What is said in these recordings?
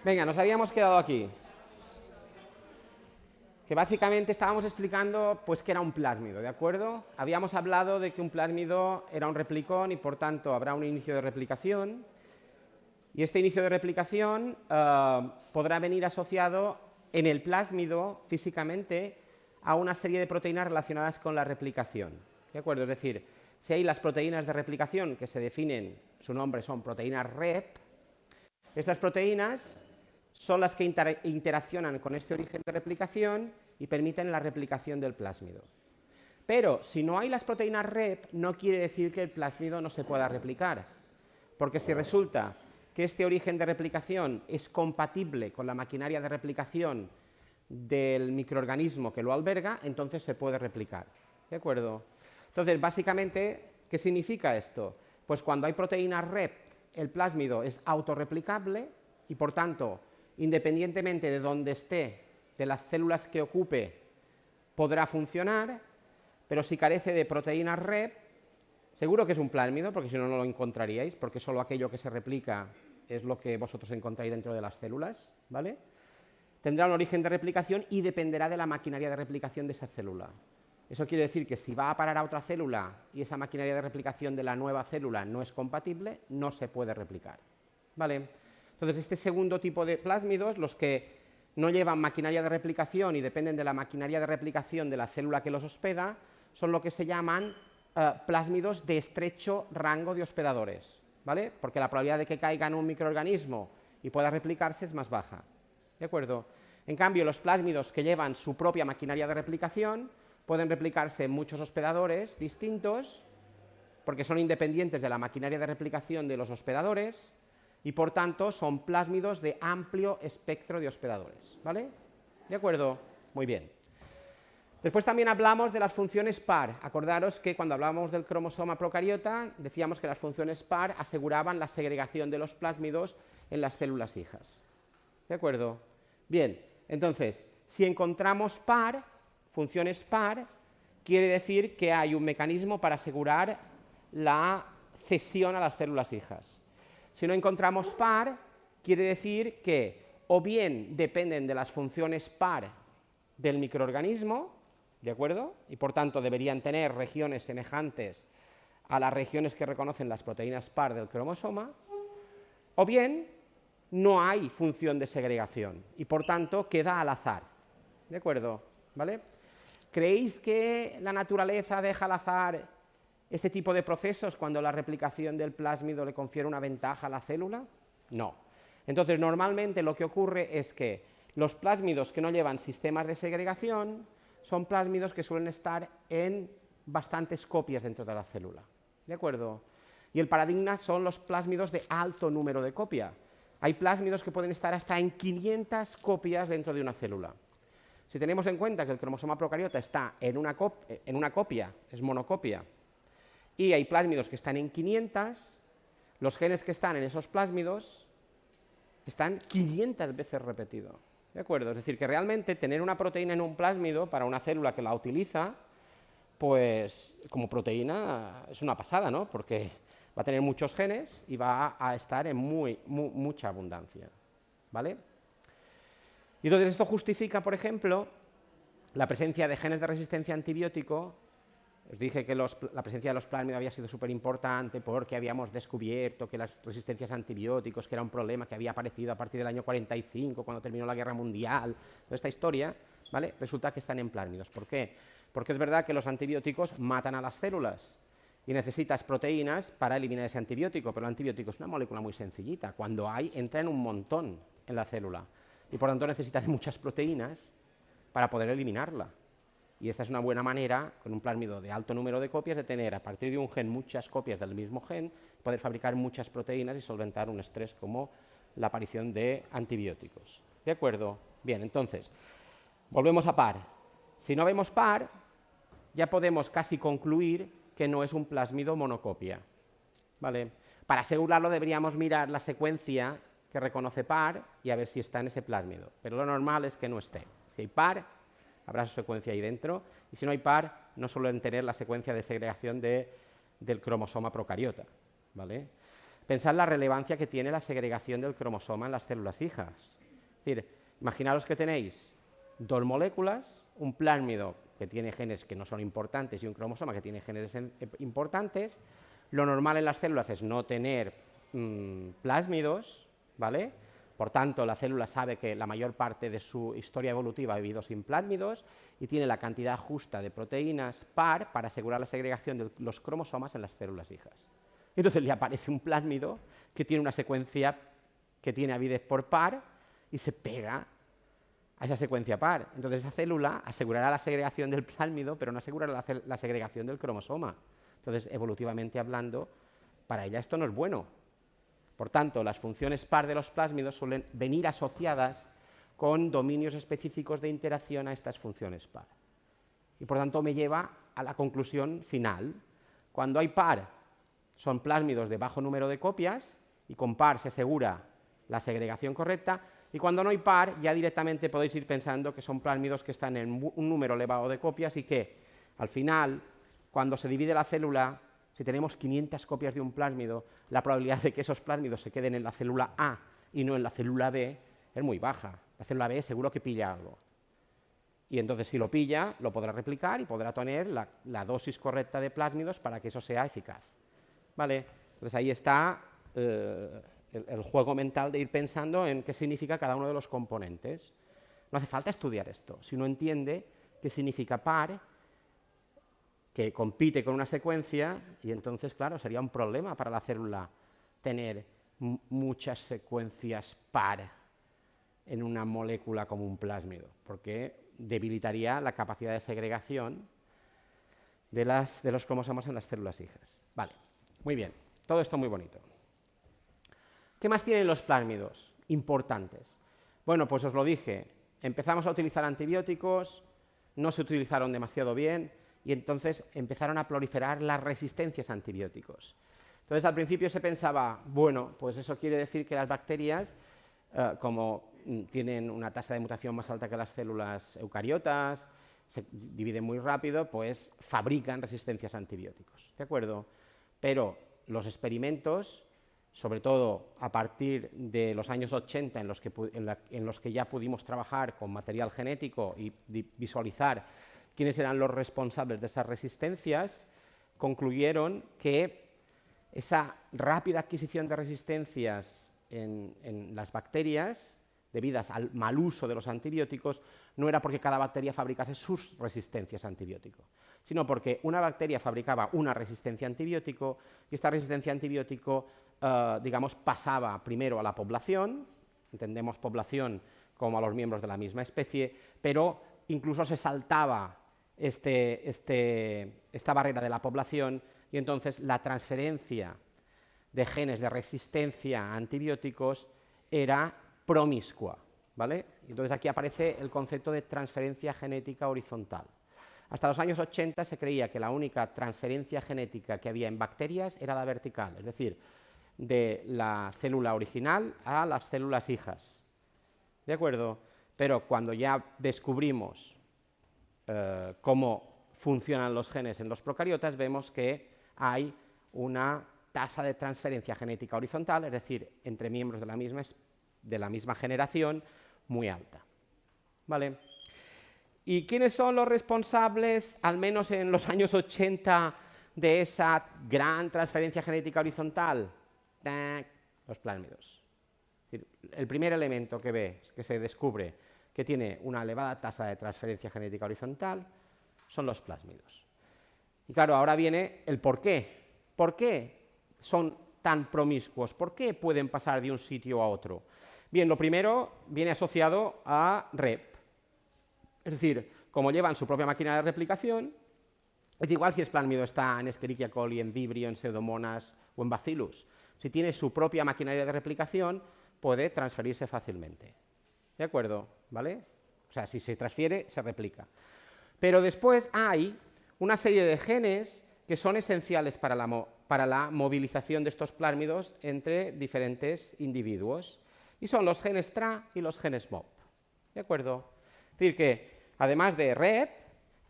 Venga, nos habíamos quedado aquí. Que básicamente estábamos explicando pues qué era un plásmido, ¿de acuerdo? Habíamos hablado de que un plásmido era un replicón y por tanto habrá un inicio de replicación. Y este inicio de replicación podrá venir asociado en el plásmido físicamente a una serie de proteínas relacionadas con la replicación. ¿De acuerdo? Es decir, si hay las proteínas de replicación que se definen, su nombre son proteínas REP, estas proteínas son las que interaccionan con este origen de replicación y permiten la replicación del plásmido. Pero si no hay las proteínas REP, no quiere decir que el plásmido no se pueda replicar, porque si resulta que este origen de replicación es compatible con la maquinaria de replicación del microorganismo que lo alberga, entonces se puede replicar. ¿De acuerdo? Entonces, básicamente, ¿qué significa esto? Pues cuando hay proteínas REP, el plásmido es autorreplicable y, por tanto, independientemente de donde esté, de las células que ocupe, podrá funcionar, pero si carece de proteínas REP, seguro que es un plásmido, porque si no, no lo encontraríais, porque solo aquello que se replica es lo que vosotros encontráis dentro de las células, ¿vale? Tendrá un origen de replicación y dependerá de la maquinaria de replicación de esa célula. Eso quiere decir que si va a parar a otra célula y esa maquinaria de replicación de la nueva célula no es compatible, no se puede replicar, ¿vale? Entonces, este segundo tipo de plásmidos, los que no llevan maquinaria de replicación y dependen de la maquinaria de replicación de la célula que los hospeda, son lo que se llaman plásmidos de estrecho rango de hospedadores, ¿vale? Porque la probabilidad de que caiga en un microorganismo y pueda replicarse es más baja, ¿de acuerdo? En cambio, los plásmidos que llevan su propia maquinaria de replicación pueden replicarse en muchos hospedadores distintos, porque son independientes de la maquinaria de replicación de los hospedadores y, por tanto, son plásmidos de amplio espectro de hospedadores, ¿vale? ¿De acuerdo? Muy bien. Después también hablamos de las funciones par. Acordaros que cuando hablábamos del cromosoma procariota decíamos que las funciones par aseguraban la segregación de los plásmidos en las células hijas. ¿De acuerdo? Bien, entonces, si encontramos par, funciones par, quiere decir que hay un mecanismo para asegurar la cesión a las células hijas. Si no encontramos par, quiere decir que o bien dependen de las funciones par del microorganismo, ¿de acuerdo? Y por tanto deberían tener regiones semejantes a las regiones que reconocen las proteínas par del cromosoma, o bien no hay función de segregación y por tanto queda al azar, ¿de acuerdo? ¿Vale? ¿Creéis que la naturaleza deja al azar este tipo de procesos cuando la replicación del plásmido le confiere una ventaja a la célula? No. Entonces, normalmente lo que ocurre es que los plásmidos que no llevan sistemas de segregación son plásmidos que suelen estar en bastantes copias dentro de la célula, ¿de acuerdo? Y el paradigma son los plásmidos de alto número de copia. Hay plásmidos que pueden estar hasta en 500 copias dentro de una célula. Si tenemos en cuenta que el cromosoma procariota está en una copia, es monocopia, y hay plásmidos que están en 500, los genes que están en esos plásmidos están 500 veces repetidos. ¿De acuerdo? Es decir, que realmente tener una proteína en un plásmido para una célula que la utiliza, pues como proteína es una pasada, ¿no? Porque va a tener muchos genes y va a estar en mucha abundancia, ¿vale? Y entonces esto justifica, por ejemplo, la presencia de genes de resistencia a antibiótico. Os dije que la presencia de los plásmidos había sido súper importante porque habíamos descubierto que las resistencias a antibióticos, que era un problema que había aparecido a partir del año 45, cuando terminó la Guerra Mundial, toda esta historia, ¿vale? Resulta que están en plásmidos. ¿Por qué? Porque es verdad que los antibióticos matan a las células y necesitas proteínas para eliminar ese antibiótico, pero el antibiótico es una molécula muy sencillita. Cuando hay, entra en un montón en la célula y por tanto necesitas muchas proteínas para poder eliminarla. Y esta es una buena manera, con un plásmido de alto número de copias, de tener a partir de un gen muchas copias del mismo gen, poder fabricar muchas proteínas y solventar un estrés como la aparición de antibióticos. ¿De acuerdo? Bien, entonces, volvemos a par. Si no vemos par, ya podemos casi concluir que no es un plásmido monocopia, ¿vale? Para asegurarlo deberíamos mirar la secuencia que reconoce par y a ver si está en ese plásmido, pero lo normal es que no esté. Si hay par, habrá su secuencia ahí dentro, y si no hay par, no suelen tener la secuencia de segregación del cromosoma procariota, ¿vale? pensad la relevancia que tiene la segregación del cromosoma en las células hijas. Es decir, imaginaros que tenéis dos moléculas, un plásmido que tiene genes que no son importantes y un cromosoma que tiene genes importantes. Lo normal en las células es no tener plásmidos, ¿vale? Por tanto, la célula sabe que la mayor parte de su historia evolutiva ha vivido sin plásmidos y tiene la cantidad justa de proteínas par para asegurar la segregación de los cromosomas en las células hijas. Entonces le aparece un plásmido que tiene una secuencia que tiene avidez por par y se pega a esa secuencia par. Entonces esa célula asegurará la segregación del plásmido, pero no asegurará la segregación del cromosoma. Entonces, evolutivamente hablando, para ella esto no es bueno. Por tanto, las funciones par de los plásmidos suelen venir asociadas con dominios específicos de interacción a estas funciones par. Y por tanto me lleva a la conclusión final. Cuando hay par, son plásmidos de bajo número de copias, y con par se asegura la segregación correcta, y cuando no hay par, ya directamente podéis ir pensando que son plásmidos que están en un número elevado de copias y que, al final, cuando se divide la célula, si tenemos 500 copias de un plásmido, la probabilidad de que esos plásmidos se queden en la célula A y no en la célula B es muy baja. La célula B seguro que pilla algo. Y entonces, si lo pilla, lo podrá replicar y podrá tener la dosis correcta de plásmidos para que eso sea eficaz. ¿Vale? Entonces ahí está el juego mental de ir pensando en qué significa cada uno de los componentes. No hace falta estudiar esto. Si uno entiende qué significa par, que compite con una secuencia, y entonces, claro, sería un problema para la célula tener muchas secuencias par en una molécula como un plásmido, porque debilitaría la capacidad de segregación de los cromosomas en las células hijas. Vale, muy bien, todo esto muy bonito. ¿Qué más tienen los plásmidos importantes? Bueno, pues os lo dije, empezamos a utilizar antibióticos, no se utilizaron demasiado bien, y entonces empezaron a proliferar las resistencias a antibióticos. Entonces, al principio se pensaba, bueno, pues eso quiere decir que las bacterias, como tienen una tasa de mutación más alta que las células eucariotas, se dividen muy rápido, pues fabrican resistencias a antibióticos, ¿de acuerdo? Pero los experimentos, sobre todo a partir de los años 80, en los que ya pudimos trabajar con material genético y visualizar quiénes eran los responsables de esas resistencias, concluyeron que esa rápida adquisición de resistencias en las bacterias, debidas al mal uso de los antibióticos, no era porque cada bacteria fabricase sus resistencias a antibiótico, sino porque una bacteria fabricaba una resistencia a antibiótico y esta resistencia a antibiótico, digamos, pasaba primero a la población, entendemos población como a los miembros de la misma especie, pero incluso se saltaba esta barrera de la población y entonces la transferencia de genes de resistencia a antibióticos era promiscua, ¿vale? Entonces aquí aparece el concepto de transferencia genética horizontal. Hasta los años 80 se creía que la única transferencia genética que había en bacterias era la vertical, es decir, de la célula original a las células hijas, ¿de acuerdo? Pero cuando ya descubrimos cómo funcionan los genes en los procariotas, vemos que hay una tasa de transferencia genética horizontal, es decir, entre miembros de la misma generación, muy alta. ¿Vale? ¿Y quiénes son los responsables, al menos en los años 80, de esa gran transferencia genética horizontal? Los plásmidos. El primer elemento que se descubre que tiene una elevada tasa de transferencia genética horizontal son los plásmidos. Y claro, ahora viene el por qué. ¿Por qué son tan promiscuos? ¿Por qué pueden pasar de un sitio a otro? Bien, lo primero viene asociado a REP. Es decir, como llevan su propia máquina de replicación, es igual si el plásmido está en Escherichia coli, en Vibrio, en Pseudomonas o en Bacillus. Si tiene su propia maquinaria de replicación, puede transferirse fácilmente. ¿De acuerdo? ¿Vale? O sea, si se transfiere, se replica. Pero después hay una serie de genes que son esenciales para la movilización de estos plásmidos entre diferentes individuos. Y son los genes TRA y los genes MOP. ¿De acuerdo? Es decir, que además de REP,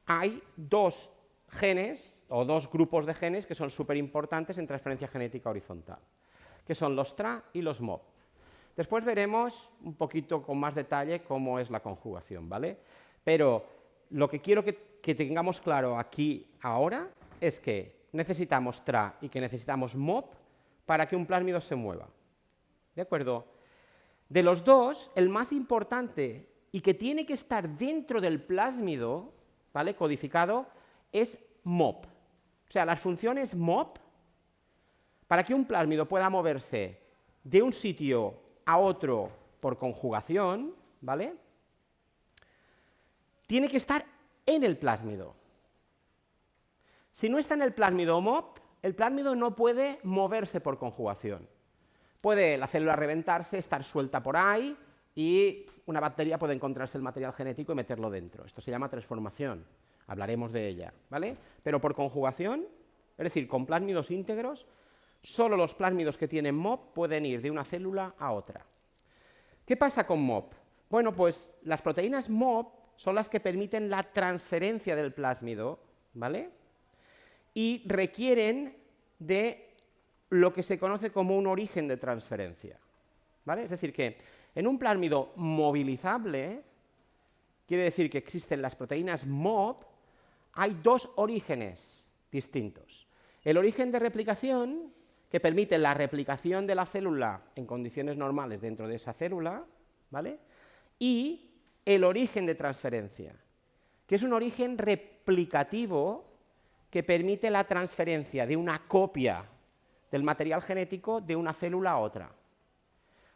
hay dos genes o dos grupos de genes que son súper importantes en transferencia genética horizontal. que son los TRA y los MOP. Después veremos un poquito con más detalle cómo es la conjugación, ¿vale? Pero lo que quiero que tengamos claro aquí ahora es que necesitamos TRA y que necesitamos MOP para que un plásmido se mueva. ¿De acuerdo? De los dos, el más importante y que tiene que estar dentro del plásmido, ¿vale?, codificado, es MOP. O sea, las funciones MOP, para que un plásmido pueda moverse de un sitio a otro por conjugación, ¿vale?, tiene que estar en el plásmido. Si no está en el plásmido MOP, el plásmido no puede moverse por conjugación. Puede la célula reventarse, estar suelta por ahí y una bacteria puede encontrarse el material genético y meterlo dentro. Esto se llama transformación. Hablaremos de ella, ¿vale? Pero por conjugación, es decir, con plásmidos íntegros, solo los plásmidos que tienen MOP pueden ir de una célula a otra. ¿Qué pasa con MOP? Bueno, pues las proteínas MOP son las que permiten la transferencia del plásmido, ¿vale?, y requieren de lo que se conoce como un origen de transferencia, ¿vale? Es decir, que en un plásmido movilizable, quiere decir que existen las proteínas MOP, hay dos orígenes distintos. El origen de replicación, que permite la replicación de la célula en condiciones normales dentro de esa célula, ¿vale?, y el origen de transferencia, que es un origen replicativo que permite la transferencia de una copia del material genético de una célula a otra.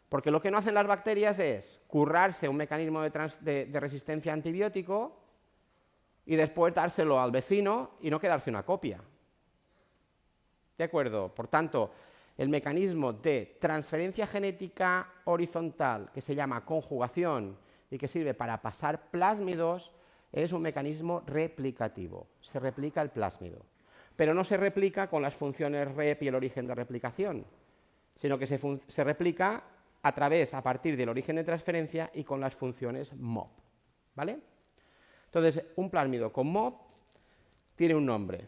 Porque lo que no hacen las bacterias es currarse un mecanismo de resistencia a antibiótico y después dárselo al vecino y no quedarse una copia. ¿De acuerdo? Por tanto, el mecanismo de transferencia genética horizontal, que se llama conjugación y que sirve para pasar plásmidos, es un mecanismo replicativo. Se replica el plásmido. Pero no se replica con las funciones rep y el origen de replicación, sino que se replica a partir del origen de transferencia y con las funciones MOP, ¿vale? Entonces, un plásmido con MOP tiene un nombre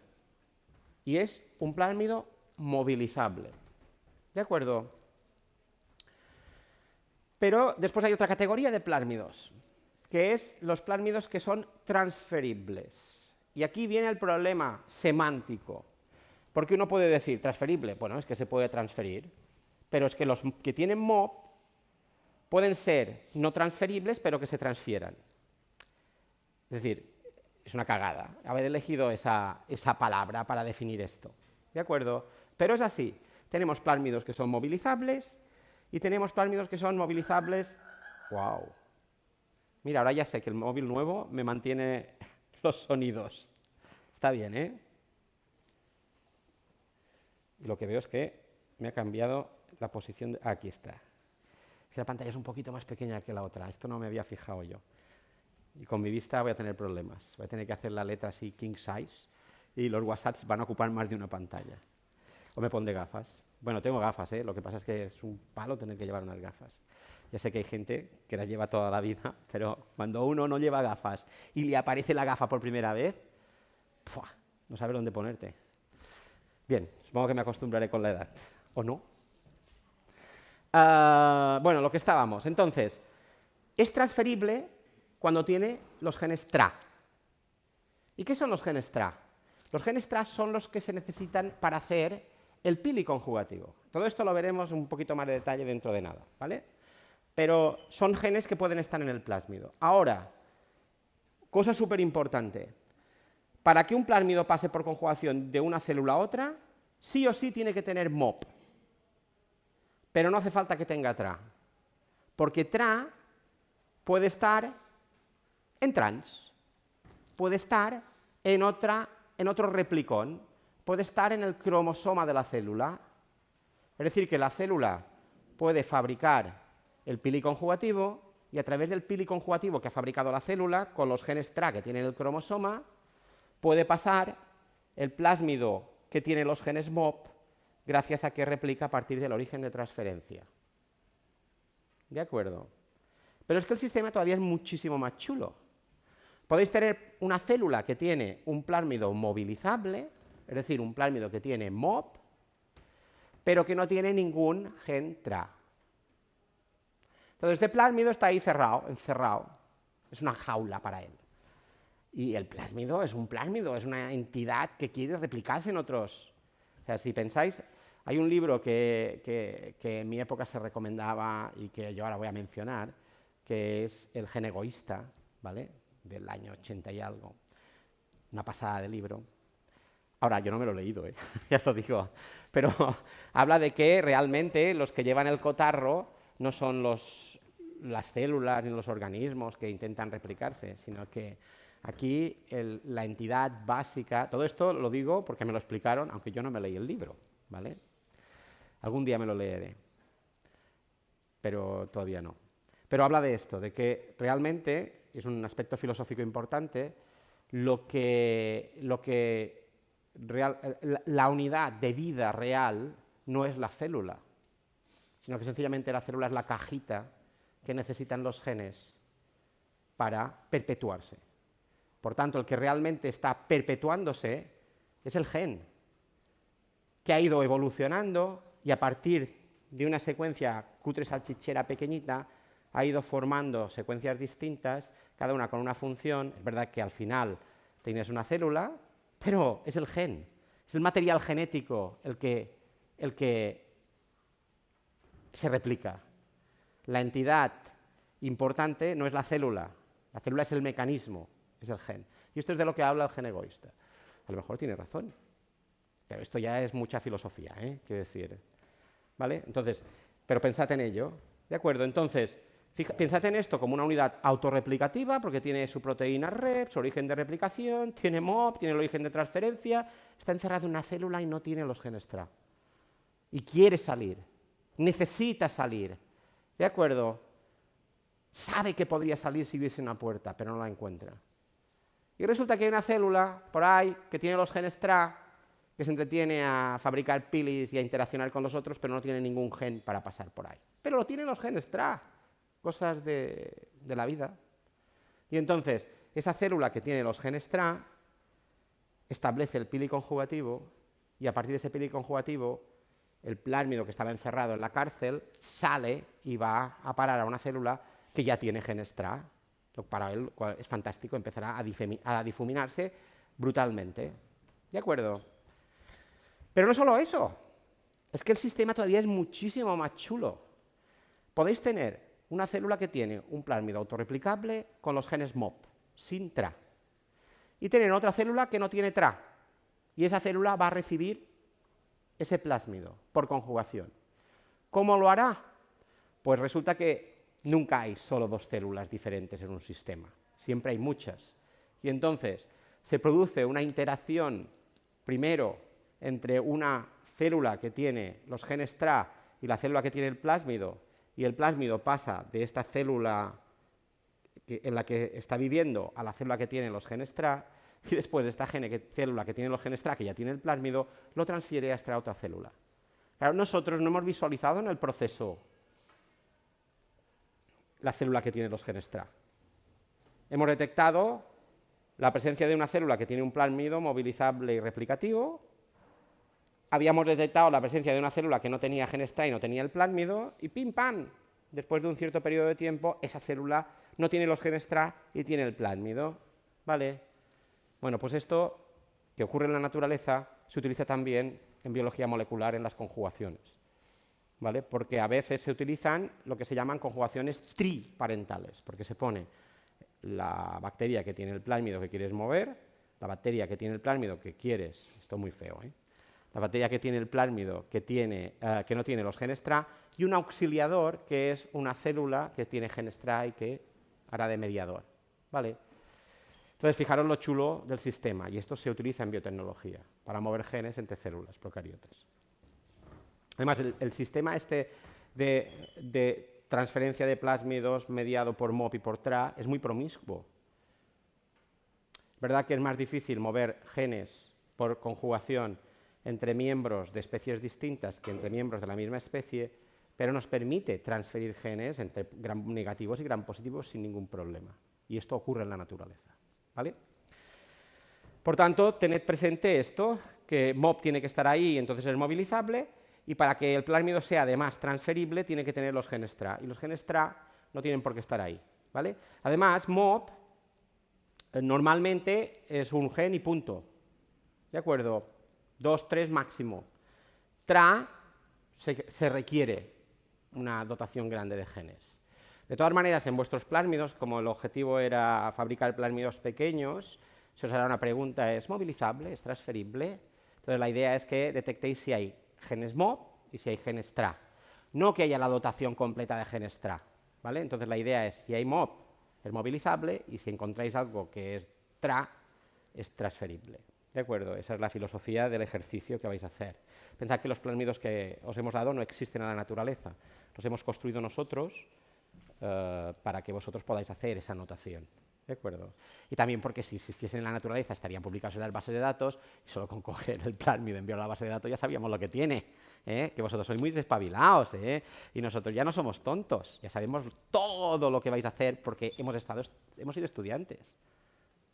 y es un plásmido movilizable, ¿de acuerdo? Pero después hay otra categoría de plásmidos, que es los plásmidos que son transferibles. Y aquí viene el problema semántico, porque uno puede decir transferible, bueno, es que se puede transferir, pero es que los que tienen MOP pueden ser no transferibles, pero que se transfieran. Es decir, es una cagada haber elegido esa palabra para definir esto, ¿de acuerdo? Pero es así, tenemos plásmidos que son movilizables y tenemos plásmidos que son movilizables. ¡Wow! Mira, ahora ya sé que el móvil nuevo me mantiene los sonidos. Está bien, ¿eh? Y lo que veo es que me ha cambiado la posición de... Aquí está. Es que la pantalla es un poquito más pequeña que la otra. Esto no me había fijado yo. Y con mi vista voy a tener problemas. Voy a tener que hacer la letra así king size y los WhatsApps van a ocupar más de una pantalla. O me pondré gafas. Bueno, tengo gafas, ¿eh? Lo que pasa es que es un palo tener que llevar unas gafas. Ya sé que hay gente que las lleva toda la vida, pero cuando uno no lleva gafas y le aparece la gafa por primera vez, ¡pua!, no sabe dónde ponerte. Bien, supongo que me acostumbraré con la edad. ¿O no? Bueno, lo que estábamos. Entonces, es transferible cuando tiene los genes TRA. ¿Y qué son los genes TRA? Los genes TRA son los que se necesitan para hacer el pili conjugativo. Todo esto lo veremos un poquito más de detalle dentro de nada, ¿vale? Pero son genes que pueden estar en el plásmido. Ahora, cosa súper importante. Para que un plásmido pase por conjugación de una célula a otra, sí o sí tiene que tener MOP. Pero no hace falta que tenga TRA. Porque TRA puede estar en trans, puede estar en otro replicón, puede estar en el cromosoma de la célula. Es decir, que la célula puede fabricar el pili conjugativo y a través del pili conjugativo que ha fabricado la célula, con los genes TRA que tiene el cromosoma, puede pasar el plásmido que tiene los genes MOP gracias a que replica a partir del origen de transferencia. ¿De acuerdo? Pero es que el sistema todavía es muchísimo más chulo. Podéis tener una célula que tiene un plásmido movilizable, es decir, un plásmido que tiene MOP, pero que no tiene ningún gen TRA. Entonces, este plásmido está ahí cerrado, encerrado. Es una jaula para él. Y el plásmido es un plásmido, es una entidad que quiere replicarse en otros. O sea, si pensáis, hay un libro que en mi época se recomendaba y que yo ahora voy a mencionar, que es El gen egoísta, ¿vale? Del año 80 y algo. Una pasada de libro. Ahora, yo no me lo he leído, ya lo digo, pero habla de que realmente los que llevan el cotarro no son las células ni los organismos que intentan replicarse, sino que aquí la entidad básica, todo esto lo digo porque me lo explicaron, aunque yo no me leí el libro, ¿vale? Algún día me lo leeré, pero todavía no. Pero habla de esto, de que realmente, es un aspecto filosófico importante, la unidad de vida real no es la célula, sino que sencillamente la célula es la cajita que necesitan los genes para perpetuarse. Por tanto, el que realmente está perpetuándose es el gen, que ha ido evolucionando y a partir de una secuencia cutre salchichera pequeñita ha ido formando secuencias distintas, cada una con una función. Es verdad que al final tienes una célula, pero es el gen, es el material genético el que se replica. La entidad importante no es la célula es el mecanismo, es el gen. Y esto es de lo que habla el gen egoísta. A lo mejor tiene razón, pero esto ya es mucha filosofía, quiero decir. ¿Vale? Entonces, pero pensad en ello, ¿de acuerdo? Entonces, pensad en esto como una unidad autorreplicativa, porque tiene su proteína Rep, su origen de replicación, tiene MOP, tiene el origen de transferencia, está encerrado en una célula y no tiene los genes TRA. Y quiere salir, necesita salir, ¿de acuerdo? Sabe que podría salir si hubiese una puerta, pero no la encuentra. Y resulta que hay una célula por ahí que tiene los genes TRA, que se entretiene a fabricar pilis y a interaccionar con los otros, pero no tiene ningún gen para pasar por ahí. Pero lo tienen los genes TRA, cosas de la vida. Y entonces, esa célula que tiene los genes TRA establece el pili conjugativo y a partir de ese pili conjugativo, el plásmido que estaba encerrado en la cárcel sale y va a parar a una célula que ya tiene genes TRA. Lo que para él es fantástico, empezará a difuminarse brutalmente. ¿De acuerdo? Pero no solo eso, es que el sistema todavía es muchísimo más chulo. Podéis tener una célula que tiene un plásmido autorreplicable con los genes MOP, sin TRA. Y tener otra célula que no tiene TRA. Y esa célula va a recibir ese plásmido por conjugación. ¿Cómo lo hará? Pues resulta que nunca hay solo dos células diferentes en un sistema. Siempre hay muchas. Y entonces se produce una interacción primero entre una célula que tiene los genes TRA y la célula que tiene el plásmido, y el plásmido pasa de esta célula en la que está viviendo a la célula que tiene los genes TRA, y después de esta célula que tiene los genes TRA, que ya tiene el plásmido, lo transfiere a esta otra célula. Claro, nosotros no hemos visualizado en el proceso la célula que tiene los genes TRA. Hemos detectado la presencia de una célula que tiene un plásmido movilizable y replicativo. Habíamos detectado la presencia de una célula que no tenía genes TRA y no tenía el plásmido, y ¡pim, pam! Después de un cierto periodo de tiempo, esa célula no tiene los genes TRA y tiene el plásmido. ¿Vale? Bueno, pues esto que ocurre en la naturaleza se utiliza también en biología molecular en las conjugaciones. ¿Vale? Porque a veces se utilizan lo que se llaman conjugaciones triparentales, porque se pone la bacteria que tiene el plásmido que quieres mover, la bacteria que tiene el plásmido que quieres, esto es muy feo, la bacteria que tiene el plásmido que no tiene los genes TRA, y un auxiliador que es una célula que tiene genes TRA y que hará de mediador. ¿Vale? Entonces, fijaros lo chulo del sistema, y esto se utiliza en biotecnología, para mover genes entre células procariotas. Además, el sistema este de transferencia de plásmidos mediado por MOP y por TRA es muy promiscuo. ¿Verdad que es más difícil mover genes por conjugación entre miembros de especies distintas que entre miembros de la misma especie, pero nos permite transferir genes entre gram negativos y gram positivos sin ningún problema? Y esto ocurre en la naturaleza. ¿Vale? Por tanto, tened presente esto, que MOP tiene que estar ahí, entonces es movilizable, y para que el plásmido sea además transferible tiene que tener los genes TRA, y los genes TRA no tienen por qué estar ahí, ¿vale? Además, MOP normalmente es un gen y punto, ¿de acuerdo? 2, 3 máximo. TRA se requiere una dotación grande de genes. De todas maneras, en vuestros plásmidos, como el objetivo era fabricar plásmidos pequeños, se os hará una pregunta: ¿es movilizable? ¿Es transferible? Entonces la idea es que detectéis si hay genes MOP y si hay genes TRA. No que haya la dotación completa de genes TRA, ¿vale? Entonces la idea es, si hay MOP, es movilizable, y si encontráis algo que es TRA, es transferible. ¿De acuerdo? Esa es la filosofía del ejercicio que vais a hacer. Pensad que los plásmidos que os hemos dado no existen en la naturaleza. Los hemos construido nosotros para que vosotros podáis hacer esa anotación. ¿De acuerdo? Y también porque si existiesen en la naturaleza estarían publicados en las bases de datos, y solo con coger el plásmido y enviarlo a la base de datos ya sabíamos lo que tiene. Que vosotros sois muy despabilados, y nosotros ya no somos tontos, ya sabemos todo lo que vais a hacer porque hemos sido estudiantes.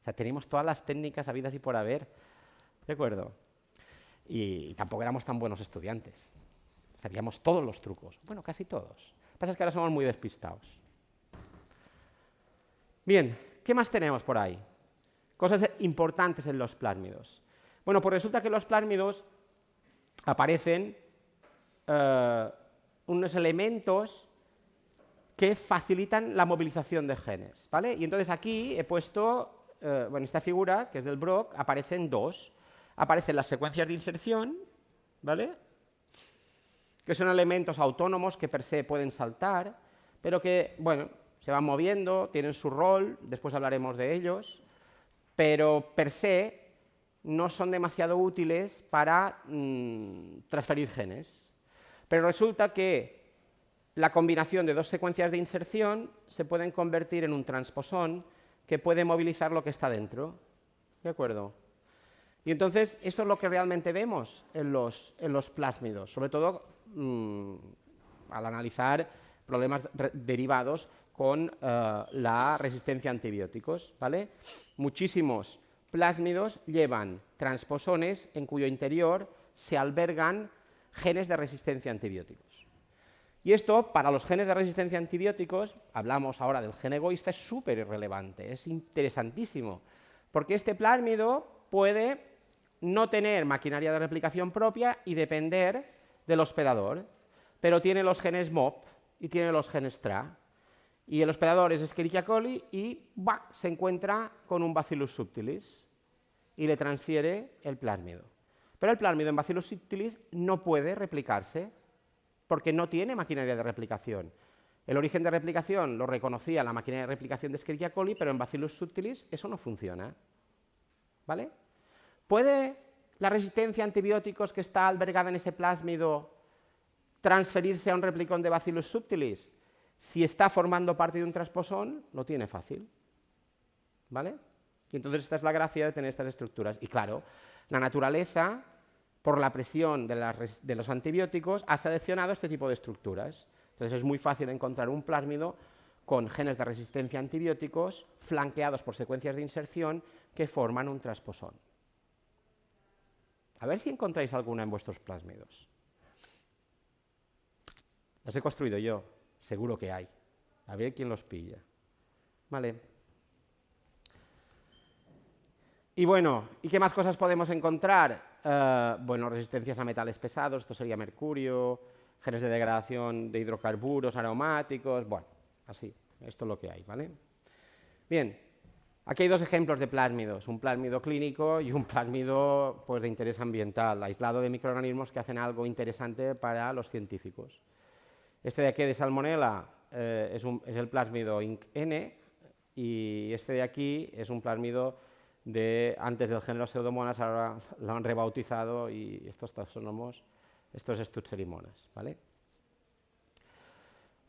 O sea, tenemos todas las técnicas habidas y por haber. ¿De acuerdo? Y tampoco éramos tan buenos estudiantes. Sabíamos todos los trucos. Bueno, casi todos. Lo que pasa es que ahora somos muy despistados. Bien, ¿qué más tenemos por ahí? Cosas importantes en los plásmidos. Bueno, pues resulta que en los plásmidos aparecen unos elementos que facilitan la movilización de genes, ¿vale? Y entonces aquí he puesto, bueno, esta figura, que es del Brock, aparecen dos. Aparecen las secuencias de inserción, ¿vale?, que son elementos autónomos que per se pueden saltar, pero que, bueno, se van moviendo, tienen su rol, después hablaremos de ellos, pero per se no son demasiado útiles para transferir genes. Pero resulta que la combinación de dos secuencias de inserción se pueden convertir en un transposón que puede movilizar lo que está dentro. ¿De acuerdo? Y entonces, esto es lo que realmente vemos en los plásmidos, sobre todo al analizar problemas derivados con la resistencia a antibióticos, ¿vale? Muchísimos plásmidos llevan transposones en cuyo interior se albergan genes de resistencia a antibióticos. Y esto, para los genes de resistencia a antibióticos, hablamos ahora del gen egoísta, es súper irrelevante, es interesantísimo, porque este plásmido puede no tener maquinaria de replicación propia y depender del hospedador, pero tiene los genes MOP y tiene los genes TRA. Y el hospedador es Escherichia coli y se encuentra con un Bacillus subtilis y le transfiere el plásmido. Pero el plásmido en Bacillus subtilis no puede replicarse porque no tiene maquinaria de replicación. El origen de replicación lo reconocía la maquinaria de replicación de Escherichia coli, pero en Bacillus subtilis eso no funciona. ¿Vale? ¿Puede la resistencia a antibióticos que está albergada en ese plásmido transferirse a un replicón de Bacillus subtilis? Si está formando parte de un transposón, lo tiene fácil. ¿Vale? Y entonces esta es la gracia de tener estas estructuras. Y claro, la naturaleza, por la presión de los antibióticos, ha seleccionado este tipo de estructuras. Entonces es muy fácil encontrar un plásmido con genes de resistencia a antibióticos flanqueados por secuencias de inserción que forman un transposón. A ver si encontráis alguna en vuestros plásmidos. Las he construido yo, seguro que hay. A ver quién los pilla. Vale. Y bueno, ¿y qué más cosas podemos encontrar? Bueno, resistencias a metales pesados, esto sería mercurio, genes de degradación de hidrocarburos aromáticos, bueno, así, esto es lo que hay, ¿vale? Bien, aquí hay dos ejemplos de plásmidos, un plásmido clínico y un plásmido pues, de interés ambiental, aislado de microorganismos que hacen algo interesante para los científicos. Este de aquí de Salmonella es el plásmido Inc.N y este de aquí es un plásmido antes del género Pseudomonas, ahora lo han rebautizado y estos taxónomos, estos Stutzelimonas, ¿vale?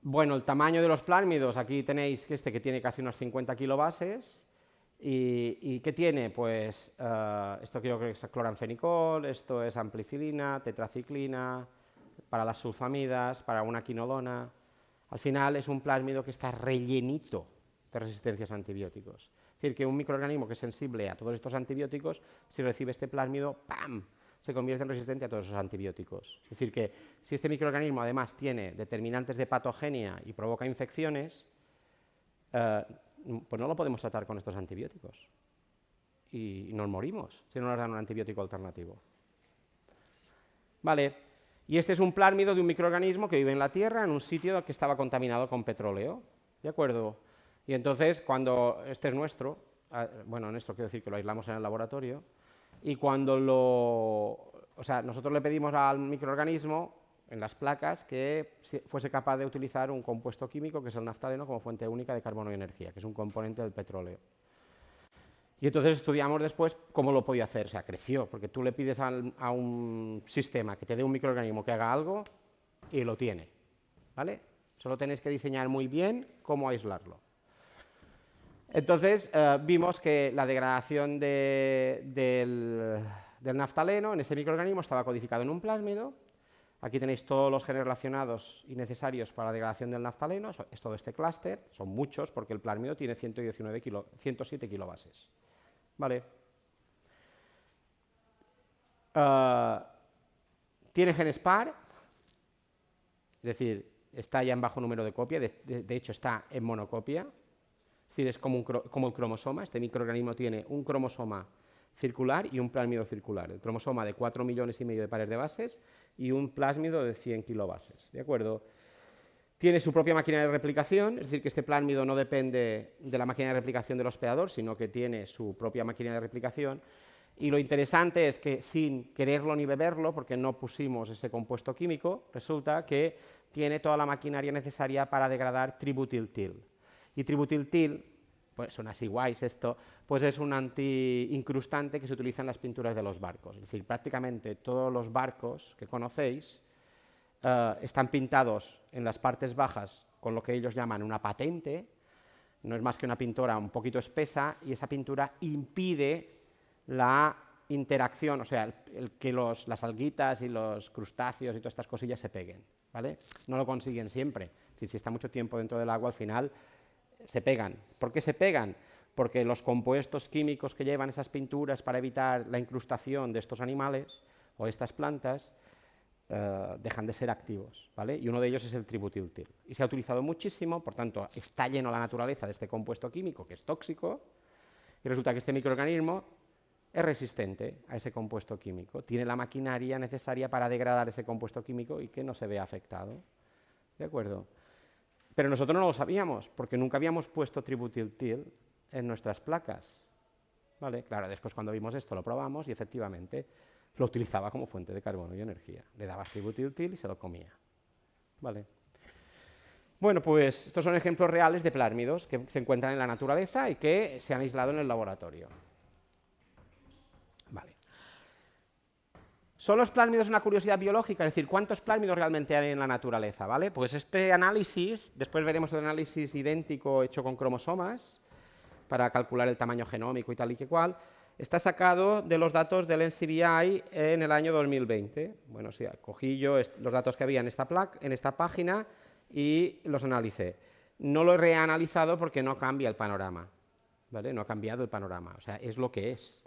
Bueno, el tamaño de los plásmidos, aquí tenéis que tiene casi unos 50 kilobases. ¿Y qué tiene? Pues esto creo que es cloranfenicol, esto es ampicilina, tetraciclina, para las sulfamidas, para una quinolona. Al final es un plásmido que está rellenito de resistencias a antibióticos. Es decir, que un microorganismo que es sensible a todos estos antibióticos, si recibe este plásmido, ¡pam!, se convierte en resistente a todos esos antibióticos. Es decir, que si este microorganismo además tiene determinantes de patogenia y provoca infecciones, pues no lo podemos tratar con estos antibióticos. Y nos morimos si no nos dan un antibiótico alternativo. Vale, y este es un plásmido de un microorganismo que vive en la Tierra, en un sitio que estaba contaminado con petróleo. ¿De acuerdo? Y entonces, cuando este es nuestro, bueno, nuestro quiero decir que lo aislamos en el laboratorio, y cuando nosotros le pedimos al microorganismo, en las placas, que fuese capaz de utilizar un compuesto químico, que es el naftaleno, como fuente única de carbono y energía, que es un componente del petróleo. Y entonces estudiamos después cómo lo podía hacer, o sea, creció, porque tú le pides a un sistema que te dé un microorganismo que haga algo y lo tiene, ¿vale? Solo tenéis que diseñar muy bien cómo aislarlo. Entonces vimos que la degradación del naftaleno en ese microorganismo estaba codificado en un plásmido. Aquí tenéis todos los genes relacionados y necesarios para la degradación del naftaleno, es todo este clúster, son muchos porque el plásmido tiene 107 kilobases. ¿Vale? Tiene genes par, es decir, está ya en bajo número de copia, de hecho está en monocopia, es decir, es como el cromosoma. Este microorganismo tiene un cromosoma circular y un plásmido circular, el cromosoma de 4,5 millones de pares de bases y un plásmido de 100 kilobases, ¿de acuerdo? Tiene su propia máquina de replicación, es decir, que este plásmido no depende de la máquina de replicación del hospedador, sino que tiene su propia máquina de replicación. Y lo interesante es que, sin quererlo ni beberlo, porque no pusimos ese compuesto químico, resulta que tiene toda la maquinaria necesaria para degradar tributiltil. Y tributiltil, pues son así guays esto, pues es un anti-incrustante que se utiliza en las pinturas de los barcos. Es decir, prácticamente todos los barcos que conocéis están pintados en las partes bajas con lo que ellos llaman una patente, no es más que una pintura un poquito espesa, y esa pintura impide la interacción, o sea, el que las alguitas y los crustáceos y todas estas cosillas se peguen, ¿vale? No lo consiguen siempre, es decir, si está mucho tiempo dentro del agua, al final se pegan. ¿Por qué se pegan? Porque los compuestos químicos que llevan esas pinturas para evitar la incrustación de estos animales o estas plantas dejan de ser activos, ¿vale? Y uno de ellos es el tributiltil. Y se ha utilizado muchísimo, por tanto, está lleno la naturaleza de este compuesto químico que es tóxico, y resulta que este microorganismo es resistente a ese compuesto químico, tiene la maquinaria necesaria para degradar ese compuesto químico y que no se vea afectado. ¿De acuerdo? Pero nosotros no lo sabíamos, porque nunca habíamos puesto tributiltil en nuestras placas. ¿Vale? Claro, después cuando vimos esto lo probamos y efectivamente lo utilizaba como fuente de carbono y energía. Le dabas tributiltil y se lo comía. ¿Vale? Bueno, pues estos son ejemplos reales de plásmidos que se encuentran en la naturaleza y que se han aislado en el laboratorio. Vale. ¿Son los plásmidos una curiosidad biológica? Es decir, ¿cuántos plásmidos realmente hay en la naturaleza? ¿Vale? Pues este análisis, después veremos un análisis idéntico hecho con cromosomas para calcular el tamaño genómico y tal y que cual, está sacado de los datos del NCBI en el año 2020. Bueno, sí, cogí yo los datos que había en esta página y los analicé. No lo he reanalizado porque no cambia el panorama, ¿vale? No ha cambiado el panorama, o sea, es lo que es.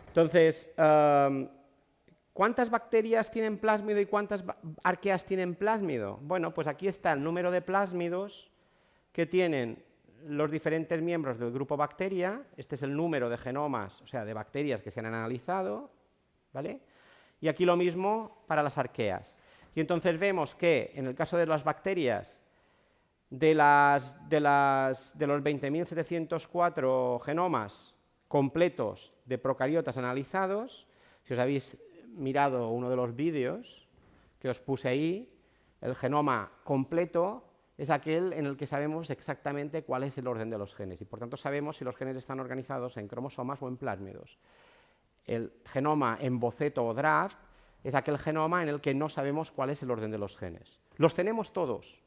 Entonces, ¿cuántas bacterias tienen plásmido y cuántas arqueas tienen plásmido? Bueno, pues aquí está el número de plásmidos que tienen los diferentes miembros del grupo bacteria. Este es el número de genomas, o sea, de bacterias que se han analizado, ¿vale? Y aquí lo mismo para las arqueas. Y entonces vemos que en el caso de las bacterias, de los 20.704 genomas completos de procariotas analizados, si os habéis mirado uno de los vídeos que os puse ahí, el genoma completo es aquel en el que sabemos exactamente cuál es el orden de los genes y por tanto sabemos si los genes están organizados en cromosomas o en plásmidos. El genoma en boceto o draft es aquel genoma en el que no sabemos cuál es el orden de los genes. Los tenemos todos,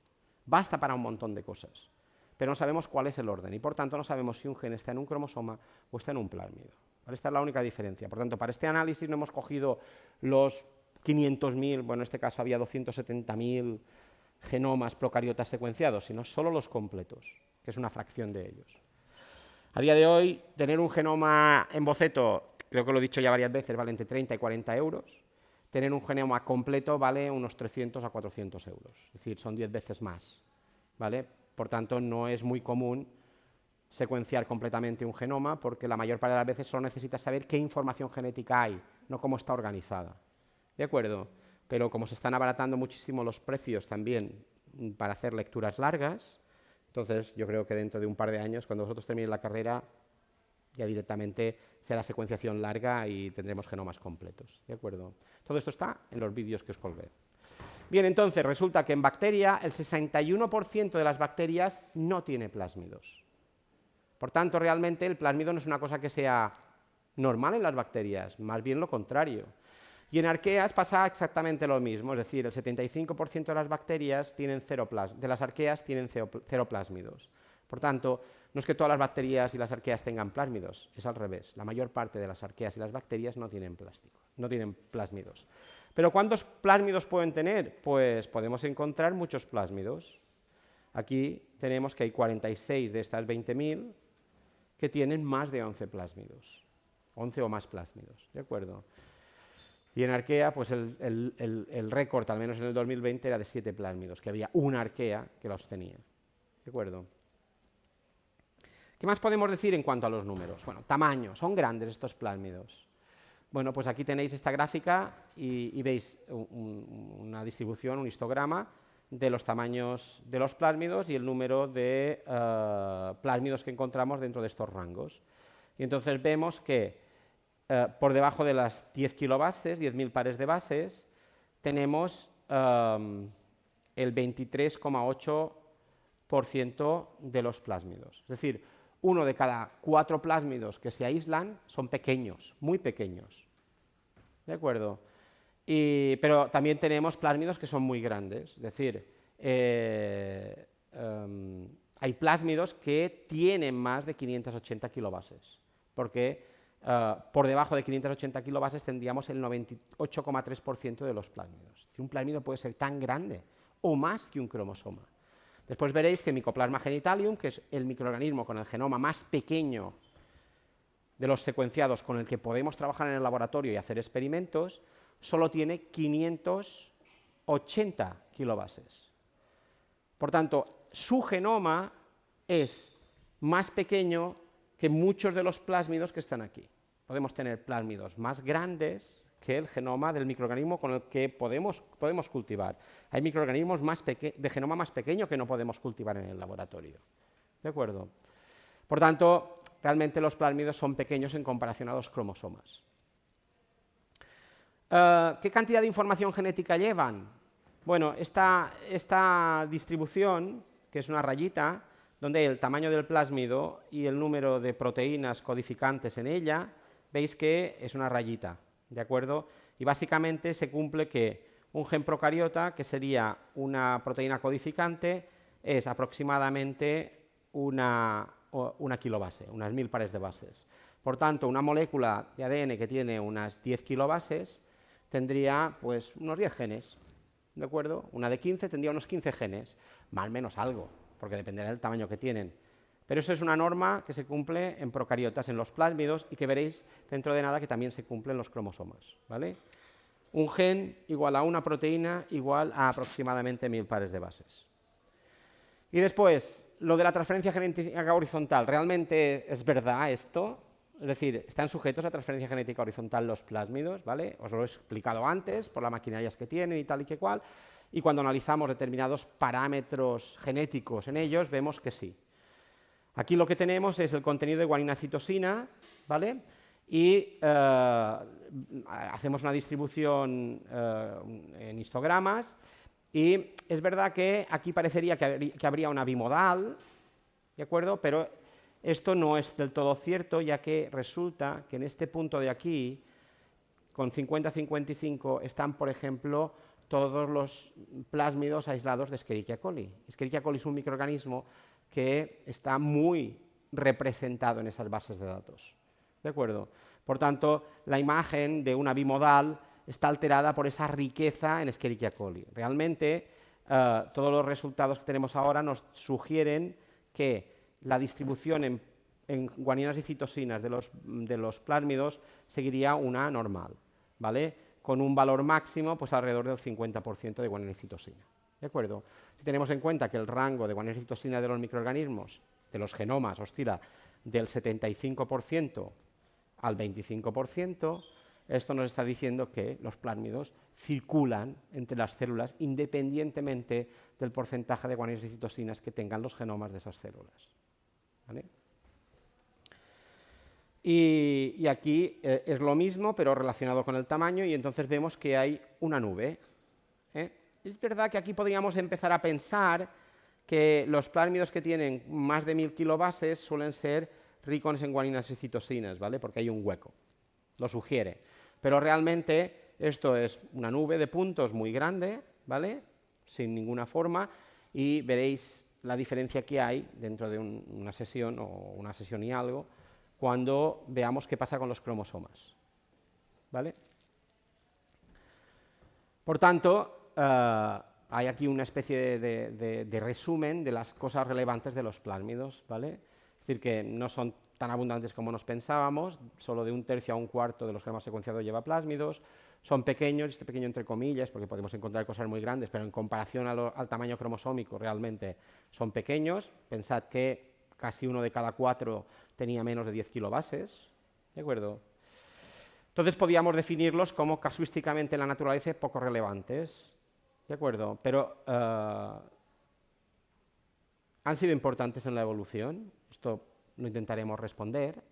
basta para un montón de cosas, pero no sabemos cuál es el orden y por tanto no sabemos si un gen está en un cromosoma o está en un plásmido. Esta es la única diferencia. Por tanto, para este análisis no hemos cogido los 500.000, bueno, en este caso había 270.000 genomas procariotas secuenciados, sino solo los completos, que es una fracción de ellos. A día de hoy, tener un genoma en boceto creo que lo he dicho ya varias veces, vale entre 30 y 40 euros. Tener un genoma completo vale unos 300 a 400 euros, es decir, son 10 veces más, ¿vale? Por tanto, no es muy común secuenciar completamente un genoma, porque la mayor parte de las veces solo necesitas saber qué información genética hay, no cómo está organizada. ¿De acuerdo? Pero como se están abaratando muchísimo los precios también para hacer lecturas largas, entonces yo creo que dentro de un par de años, cuando vosotros terminéis la carrera, ya directamente será secuenciación larga y tendremos genomas completos. ¿De acuerdo? Todo esto está en los vídeos que os colgué. Bien, entonces resulta que en bacteria el 61% de las bacterias no tiene plásmidos. Por tanto, realmente el plásmido no es una cosa que sea normal en las bacterias, más bien lo contrario. Y en arqueas pasa exactamente lo mismo, es decir, el 75% de las bacterias tienen de las arqueas tienen cero plásmidos. Por tanto, no es que todas las bacterias y las arqueas tengan plásmidos, es al revés. La mayor parte de las arqueas y las bacterias no tienen plásmidos. ¿Pero cuántos plásmidos pueden tener? Pues podemos encontrar muchos plásmidos. Aquí tenemos que hay 46 de estas 20.000 que tienen más de 11 plásmidos, 11 o más plásmidos, ¿de acuerdo? Y en arquea, pues el récord, al menos en el 2020, era de 7 plásmidos, que había una arquea que los tenía, ¿de acuerdo? ¿Qué más podemos decir en cuanto a los números? Bueno, tamaño, son grandes estos plásmidos. Bueno, pues aquí tenéis esta gráfica y veis una distribución, un histograma de los tamaños de los plásmidos y el número de plásmidos que encontramos dentro de estos rangos. Y entonces vemos que por debajo de las 10 kilobases, 10.000 pares de bases, tenemos el 23,8% de los plásmidos. Es decir, uno de cada 4 plásmidos que se aíslan son pequeños, muy pequeños. ¿De acuerdo? Pero también tenemos plásmidos que son muy grandes. Es decir, hay plásmidos que tienen más de 580 kilobases, porque por debajo de 580 kilobases tendríamos el 98,3% de los plásmidos. Un plásmido puede ser tan grande o más que un cromosoma. Después veréis que Mycoplasma genitalium, que es el microorganismo con el genoma más pequeño de los secuenciados con el que podemos trabajar en el laboratorio y hacer experimentos, solo tiene 580 kilobases. Por tanto, su genoma es más pequeño que muchos de los plásmidos que están aquí. Podemos tener plásmidos más grandes que el genoma del microorganismo con el que podemos cultivar. Hay microorganismos de genoma más pequeño que no podemos cultivar en el laboratorio. ¿De acuerdo? Por tanto, realmente los plásmidos son pequeños en comparación a los cromosomas. ¿Qué cantidad de información genética llevan? Bueno, esta distribución, que es una rayita, donde hay el tamaño del plásmido y el número de proteínas codificantes en ella, veis que es una rayita, ¿de acuerdo? Y básicamente se cumple que un gen procariota, que sería una proteína codificante, es aproximadamente una kilobase, unas 1000 pares de bases. Por tanto, una molécula de ADN que tiene unas 10 kilobases tendría pues unos 10 genes, ¿de acuerdo? Una de 15 tendría unos 15 genes, más o menos algo, porque dependerá del tamaño que tienen. Pero eso es una norma que se cumple en procariotas, en los plásmidos, y que veréis dentro de nada que también se cumple en los cromosomas, ¿vale? Un gen igual a una proteína igual a aproximadamente 1000 pares de bases. Y después, lo de la transferencia genética horizontal, ¿realmente es verdad esto? Es decir, ¿están sujetos a transferencia genética horizontal los plásmidos? ¿Vale? Os lo he explicado antes, por las maquinarias que tienen y tal y que cual, y cuando analizamos determinados parámetros genéticos en ellos, vemos que sí. Aquí lo que tenemos es el contenido de guanina-citosina, ¿vale? Y hacemos una distribución en histogramas, y es verdad que aquí parecería que habría una bimodal, ¿de acuerdo? Pero esto no es del todo cierto, ya que resulta que en este punto de aquí, con 50-55, están, por ejemplo, todos los plásmidos aislados de Escherichia coli. Escherichia coli es un microorganismo que está muy representado en esas bases de datos, ¿de acuerdo? Por tanto, la imagen de una bimodal está alterada por esa riqueza en Escherichia coli. Realmente, todos los resultados que tenemos ahora nos sugieren que la distribución en guaninas y citosinas de los plásmidos seguiría una normal, ¿vale? Con un valor máximo pues alrededor del 50% de guanina y citosina. ¿De acuerdo? Si tenemos en cuenta que el rango de guanina y citosina de los microorganismos, de los genomas, oscila del 75% al 25%, esto nos está diciendo que los plásmidos circulan entre las células independientemente del porcentaje de guaninas y citosinas que tengan los genomas de esas células. ¿Vale? Y aquí es lo mismo, pero relacionado con el tamaño, y entonces vemos que hay una nube. Es verdad que aquí podríamos empezar a pensar que los plásmidos que tienen más de 1000 kilobases suelen ser ricos en guaninas y citosinas, ¿vale? Porque hay un hueco, lo sugiere. Pero realmente esto es una nube de puntos muy grande, ¿vale? Sin ninguna forma, y veréis la diferencia que hay dentro de una sesión o una sesión y algo, cuando veamos qué pasa con los cromosomas, ¿vale? Por tanto, hay aquí una especie de resumen de las cosas relevantes de los plásmidos, ¿vale? Es decir, que no son tan abundantes como nos pensábamos, solo de 1/3 a 1/4 de los genomas secuenciados lleva plásmidos, son pequeños, este pequeño entre comillas, porque podemos encontrar cosas muy grandes, pero en comparación al tamaño cromosómico realmente son pequeños. Pensad que casi 1 de cada 4 tenía menos de 10 kilobases, ¿de acuerdo? Entonces podíamos definirlos como casuísticamente en la naturaleza poco relevantes, ¿de acuerdo? Pero ¿han sido importantes en la evolución? Esto lo intentaremos responder,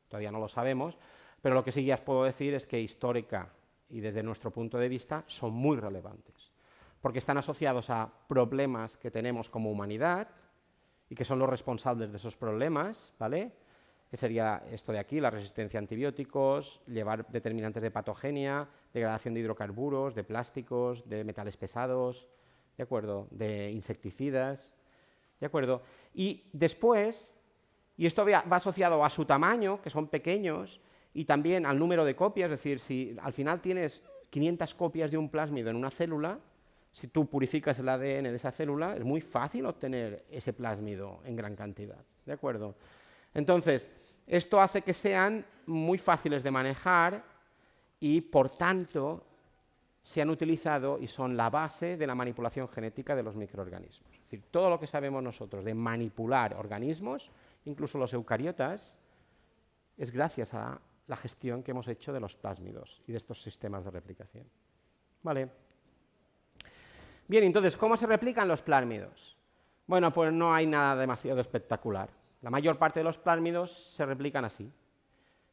todavía no lo sabemos, pero lo que sí ya os puedo decir es que histórica y desde nuestro punto de vista son muy relevantes, porque están asociados a problemas que tenemos como humanidad y que son los responsables de esos problemas, ¿vale? Que sería esto de aquí, la resistencia a antibióticos, llevar determinantes de patogenia, degradación de hidrocarburos, de plásticos, de metales pesados, ¿de acuerdo? De insecticidas, ¿de acuerdo? Y después, y esto va asociado a su tamaño, que son pequeños, y también al número de copias, es decir, si al final tienes 500 copias de un plásmido en una célula, si tú purificas el ADN de esa célula, es muy fácil obtener ese plásmido en gran cantidad, ¿de acuerdo? Entonces, esto hace que sean muy fáciles de manejar y, por tanto, se han utilizado y son la base de la manipulación genética de los microorganismos. Es decir, todo lo que sabemos nosotros de manipular organismos, incluso los eucariotas, es gracias a la gestión que hemos hecho de los plásmidos y de estos sistemas de replicación. ¿Vale? Bien, entonces, ¿cómo se replican los plásmidos? Bueno, pues no hay nada demasiado espectacular. La mayor parte de los plásmidos se replican así.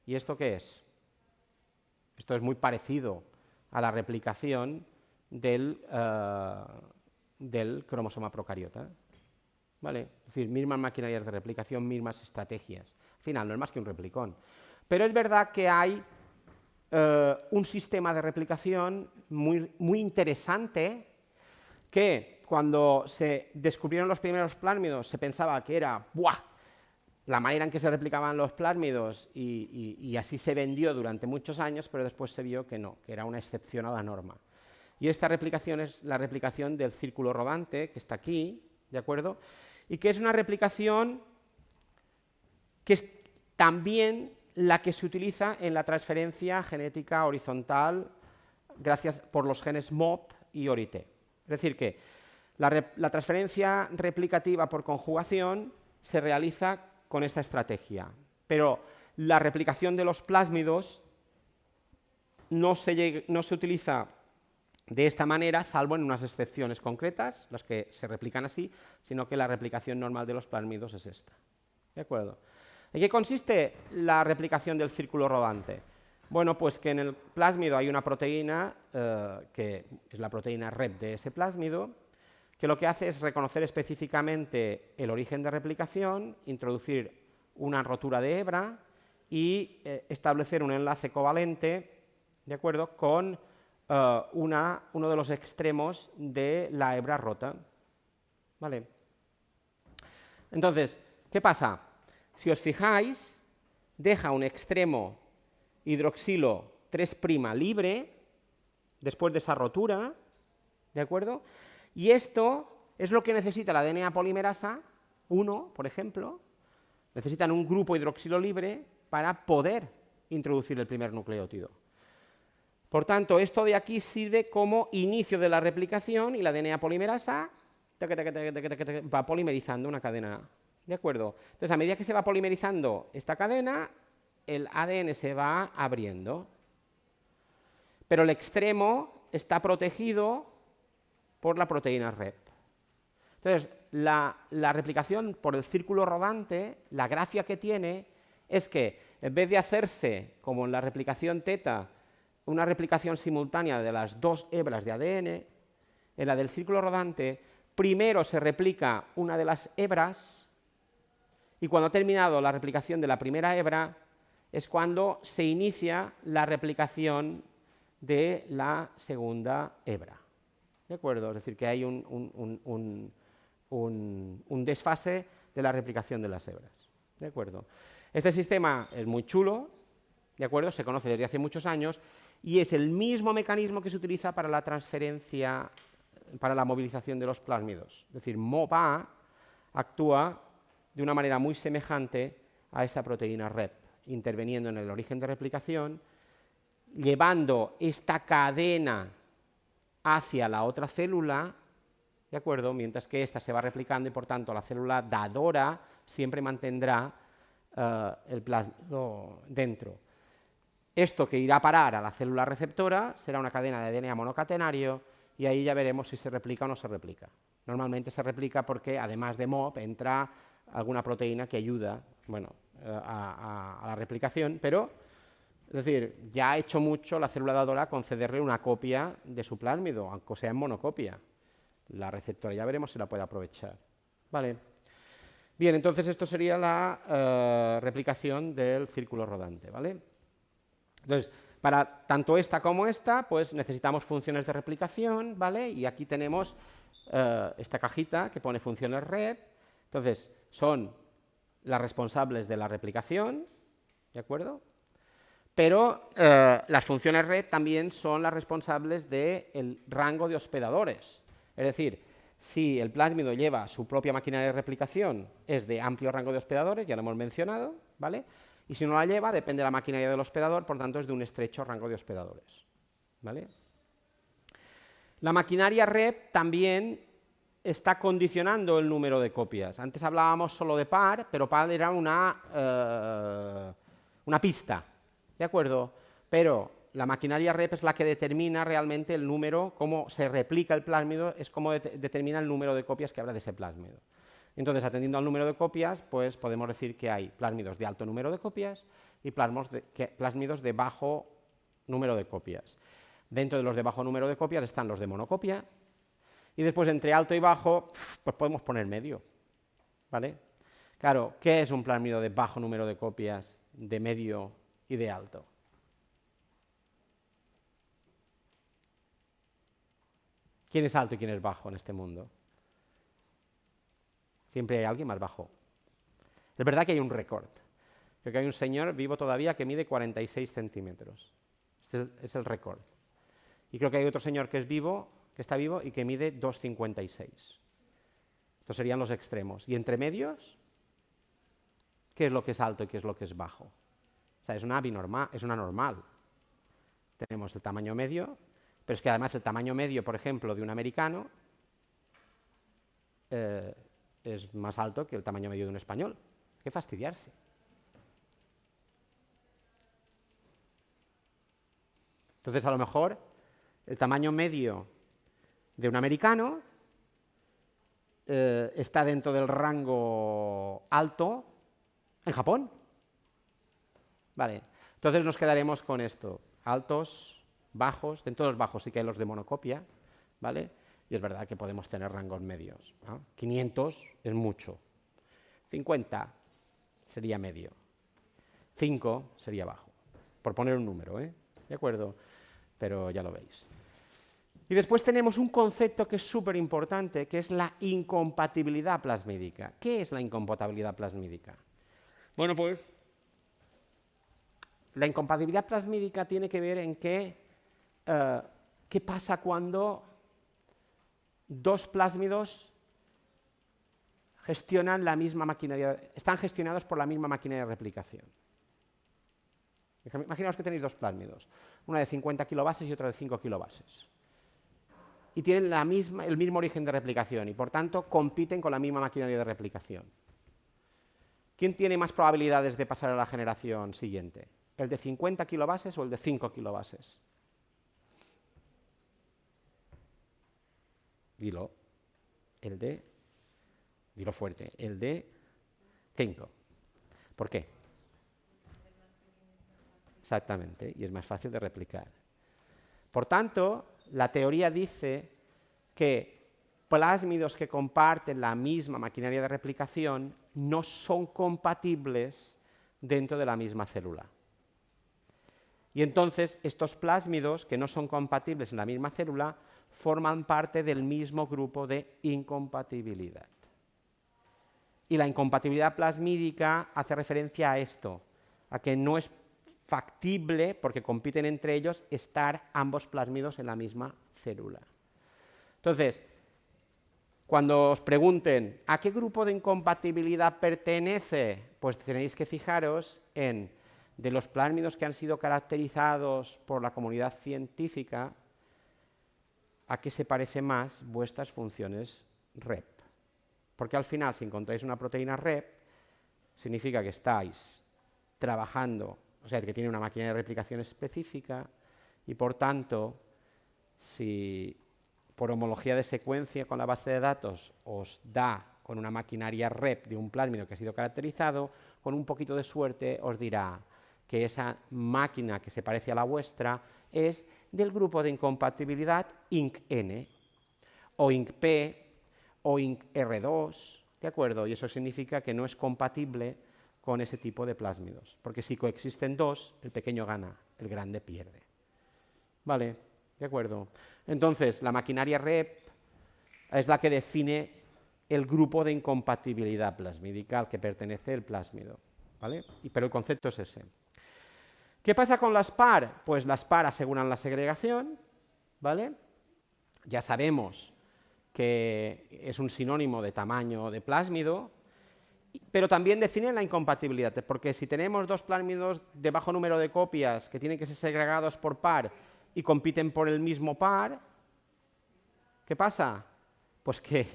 ¿Y esto qué es? Esto es muy parecido a la replicación del cromosoma procariota. ¿Vale? Es decir, mismas maquinarias de replicación, mismas estrategias. Al final, no es más que un replicón. Pero es verdad que hay un sistema de replicación muy interesante que cuando se descubrieron los primeros plásmidos se pensaba que era ¡buah!, la manera en que se replicaban los plásmidos y así se vendió durante muchos años, pero después se vio que no, que era una excepción a la norma. Y esta replicación es la replicación del círculo rodante, que está aquí, ¿de acuerdo? Y que es una replicación que es también la que se utiliza en la transferencia genética horizontal gracias por los genes MOP y ORIT. Es decir, que la transferencia replicativa por conjugación se realiza con esta estrategia, pero la replicación de los plásmidos no se utiliza de esta manera, salvo en unas excepciones concretas, las que se replican así, sino que la replicación normal de los plásmidos es esta. ¿De acuerdo? ¿En qué consiste la replicación del círculo rodante? Bueno, pues que en el plásmido hay una proteína, que es la proteína REP de ese plásmido, que lo que hace es reconocer específicamente el origen de replicación, introducir una rotura de hebra y establecer un enlace covalente, ¿de acuerdo?, con uno de los extremos de la hebra rota. ¿Vale? Entonces, ¿qué pasa? Si os fijáis, deja un extremo hidroxilo 3' libre después de esa rotura, ¿de acuerdo? Y esto es lo que necesita la DNA polimerasa 1, por ejemplo, Necesitan un grupo hidroxilo libre para poder introducir el primer nucleótido. Por tanto, esto de aquí sirve como inicio de la replicación y la DNA polimerasa va polimerizando una cadena. ¿De acuerdo? Entonces, a medida que se va polimerizando esta cadena, el ADN se va abriendo. Pero el extremo está protegido por la proteína REP. Entonces, la replicación por el círculo rodante, la gracia que tiene es que en vez de hacerse, como en la replicación teta, una replicación simultánea de las dos hebras de ADN, en la del círculo rodante, primero se replica una de las hebras y cuando ha terminado la replicación de la primera hebra es cuando se inicia la replicación de la segunda hebra. ¿De acuerdo? Es decir, que hay un desfase de la replicación de las hebras. ¿De acuerdo? Este sistema es muy chulo, ¿de acuerdo? Se conoce desde hace muchos años y es el mismo mecanismo que se utiliza para la transferencia, para la movilización de los plásmidos. Es decir, MOPA actúa de una manera muy semejante a esta proteína REP, interviniendo en el origen de replicación, llevando esta cadena hacia la otra célula, ¿de acuerdo? Mientras que ésta se va replicando y, por tanto, la célula dadora siempre mantendrá el plasmido dentro. Esto que irá a parar a la célula receptora será una cadena de DNA monocatenario y ahí ya veremos si se replica o no se replica. Normalmente se replica porque, además de MOP, entra alguna proteína que ayuda, bueno, a la replicación, pero, es decir, ya ha hecho mucho la célula dadora concederle una copia de su plásmido, aunque sea en monocopia. La receptora ya veremos si la puede aprovechar. Vale. Bien, entonces esto sería la replicación del círculo rodante, ¿vale? Entonces, para tanto esta como esta, pues necesitamos funciones de replicación, ¿vale? Y aquí tenemos esta cajita que pone funciones REP. Entonces, son las responsables de la replicación, ¿de acuerdo? Pero las funciones REP también son las responsables del rango de hospedadores. Es decir, si el plásmido lleva su propia maquinaria de replicación, es de amplio rango de hospedadores, ya lo hemos mencionado, ¿vale? Y si no la lleva, depende de la maquinaria del hospedador, por tanto es de un estrecho rango de hospedadores, ¿vale? La maquinaria REP también está condicionando el número de copias. Antes hablábamos solo de par, pero par era una pista, ¿de acuerdo? Pero la maquinaria REP es la que determina realmente el número, cómo se replica el plásmido, es como determina el número de copias que habrá de ese plásmido. Entonces, atendiendo al número de copias, pues podemos decir que hay plásmidos de alto número de copias y plásmidos de bajo número de copias. Dentro de los de bajo número de copias están los de monocopia y después entre alto y bajo pues podemos poner medio, ¿vale? Claro, ¿qué es un plásmido de bajo número de copias, de medio y de alto? ¿Quién es alto y quién es bajo en este mundo? Siempre hay alguien más bajo. Es verdad que hay un récord. Creo que hay un señor vivo todavía que mide 46 centímetros. Este es el récord. Y creo que hay otro señor que está vivo y que mide 2,56. Estos serían los extremos. ¿Y entre medios? ¿Qué es lo que es alto y qué es lo que es bajo? O sea, es una normal. Tenemos el tamaño medio, pero es que además el tamaño medio, por ejemplo, de un americano es más alto que el tamaño medio de un español. Hay que fastidiarse. Entonces, a lo mejor, el tamaño medio de un americano está dentro del rango alto en Japón. Vale, entonces nos quedaremos con esto. Altos, bajos, dentro de los bajos sí que hay los de monocopia, ¿vale? Y es verdad que podemos tener rangos medios, ¿no? 500 es mucho. 50 sería medio. 5 sería bajo. Por poner un número, ¿eh? ¿De acuerdo? Pero ya lo veis. Y después tenemos un concepto que es súper importante, que es la incompatibilidad plasmídica. ¿Qué es la incompatibilidad plasmídica? Bueno, pues la incompatibilidad plasmídica tiene que ver en qué pasa cuando dos plásmidos gestionan la misma maquinaria, están gestionados por la misma maquinaria de replicación. Imaginaos que tenéis dos plásmidos, una de 50 kilobases y otra de 5 kilobases. Y tienen el mismo origen de replicación y, por tanto, compiten con la misma maquinaria de replicación. ¿Quién tiene más probabilidades de pasar a la generación siguiente? ¿El de 50 kilobases o el de 5 kilobases? Dilo. Dilo fuerte. El de 5. ¿Por qué? Exactamente, y es más fácil de replicar. Por tanto, la teoría dice que plásmidos que comparten la misma maquinaria de replicación no son compatibles dentro de la misma célula. Y entonces, estos plásmidos que no son compatibles en la misma célula forman parte del mismo grupo de incompatibilidad. Y la incompatibilidad plasmídica hace referencia a esto, a que no es factible, porque compiten entre ellos, estar ambos plásmidos en la misma célula. Entonces, cuando os pregunten ¿a qué grupo de incompatibilidad pertenece? Pues tenéis que fijaros en de los plásmidos que han sido caracterizados por la comunidad científica, a qué se parece más vuestras funciones REP. Porque al final, si encontráis una proteína REP, significa que estáis trabajando, o sea, que tiene una máquina de replicación específica y, por tanto, si por homología de secuencia con la base de datos os da con una maquinaria REP de un plásmido que ha sido caracterizado, con un poquito de suerte os dirá que esa máquina que se parece a la vuestra es del grupo de incompatibilidad INC-N, o INC-P, o INC-R2, ¿de acuerdo? Y eso significa que no es compatible con ese tipo de plásmidos, porque si coexisten dos, el pequeño gana, el grande pierde. ¿Vale? ¿De acuerdo? Entonces, la maquinaria REP es la que define el grupo de incompatibilidad plasmídica al que pertenece el plásmido, ¿vale? Pero el concepto es ese. ¿Qué pasa con las PAR? Pues las PAR aseguran la segregación, ¿vale? Ya sabemos que es un sinónimo de tamaño de plásmido, pero también definen la incompatibilidad, porque si tenemos dos plásmidos de bajo número de copias que tienen que ser segregados por par y compiten por el mismo par, ¿qué pasa? Pues que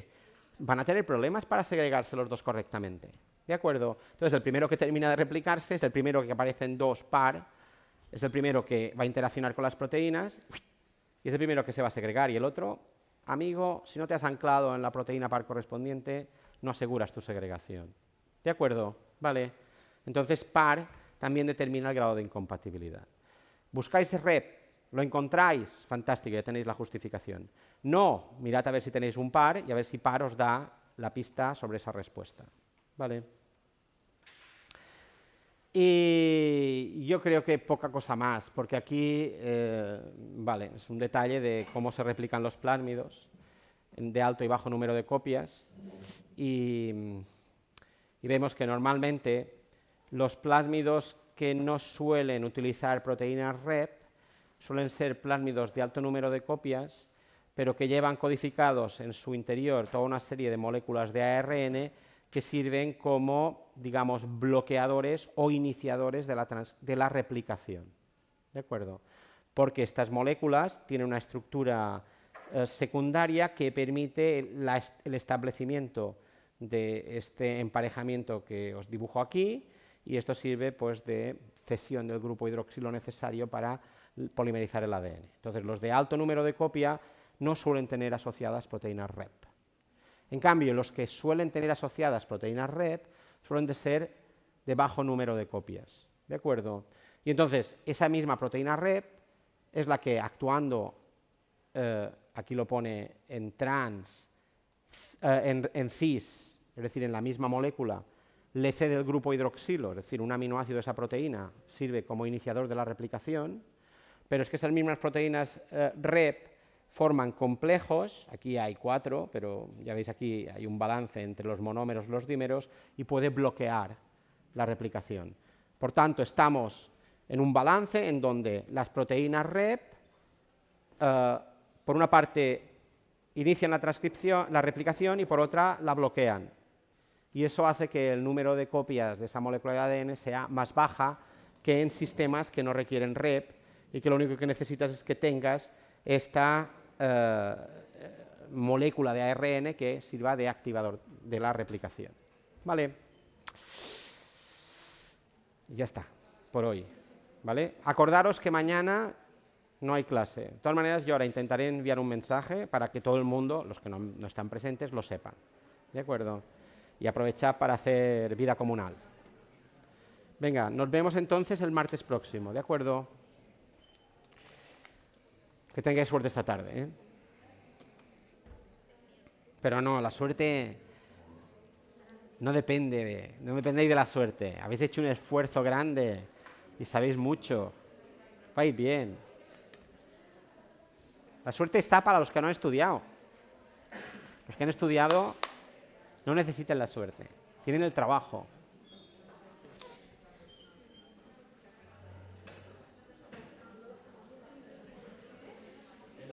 van a tener problemas para segregarse los dos correctamente, ¿de acuerdo? Entonces, el primero que termina de replicarse es el primero que aparece en dos par, es el primero que va a interaccionar con las proteínas y es el primero que se va a segregar, y el otro, amigo, si no te has anclado en la proteína par correspondiente, no aseguras tu segregación. ¿De acuerdo? Vale. Entonces, par también determina el grado de incompatibilidad. Buscáis REP, lo encontráis, fantástico, ya tenéis la justificación. No, mirad a ver si tenéis un par y a ver si par os da la pista sobre esa respuesta. ¿Vale? Y yo creo que poca cosa más, porque aquí, vale, es un detalle de cómo se replican los plásmidos de alto y bajo número de copias, y vemos que normalmente los plásmidos que no suelen utilizar proteínas REP suelen ser plásmidos de alto número de copias, pero que llevan codificados en su interior toda una serie de moléculas de ARN que sirven como, digamos, bloqueadores o iniciadores de la replicación. ¿De acuerdo? Porque estas moléculas tienen una estructura secundaria que permite el establecimiento de este emparejamiento que os dibujo aquí, y esto sirve pues de cesión del grupo hidroxilo necesario para polimerizar el ADN. Entonces, los de alto número de copia no suelen tener asociadas proteínas REP. En cambio, los que suelen tener asociadas proteínas REP suelen de ser de bajo número de copias. ¿De acuerdo? Y entonces, esa misma proteína REP es la que, actuando, aquí lo pone en trans, en cis, es decir, en la misma molécula, le cede el grupo hidroxilo, es decir, un aminoácido de esa proteína sirve como iniciador de la replicación, pero es que esas mismas proteínas REP forman complejos, aquí hay 4, pero ya veis aquí hay un balance entre los monómeros y los dímeros, y puede bloquear la replicación. Por tanto, estamos en un balance en donde las proteínas REP, por una parte, inician la replicación y por otra la bloquean. y eso hace que el número de copias de esa molécula de ADN sea más baja que en sistemas que no requieren rep y que lo único que necesitas es que tengas esta molécula de ARN que sirva de activador de la replicación. ¿Vale? Ya está, por hoy. ¿Vale? Acordaros que mañana no hay clase. De todas maneras, yo ahora intentaré enviar un mensaje para que todo el mundo, los que no están presentes, lo sepan. ¿De acuerdo? Y aprovechar para hacer vida comunal. Venga, nos vemos entonces el martes próximo, ¿de acuerdo? Que tengáis suerte esta tarde, ¿eh? Pero no, la suerte no dependéis de la suerte. Habéis hecho un esfuerzo grande y sabéis mucho. Vais bien. La suerte está para los que no han estudiado. Los que han estudiado no necesitan la suerte, tienen el trabajo.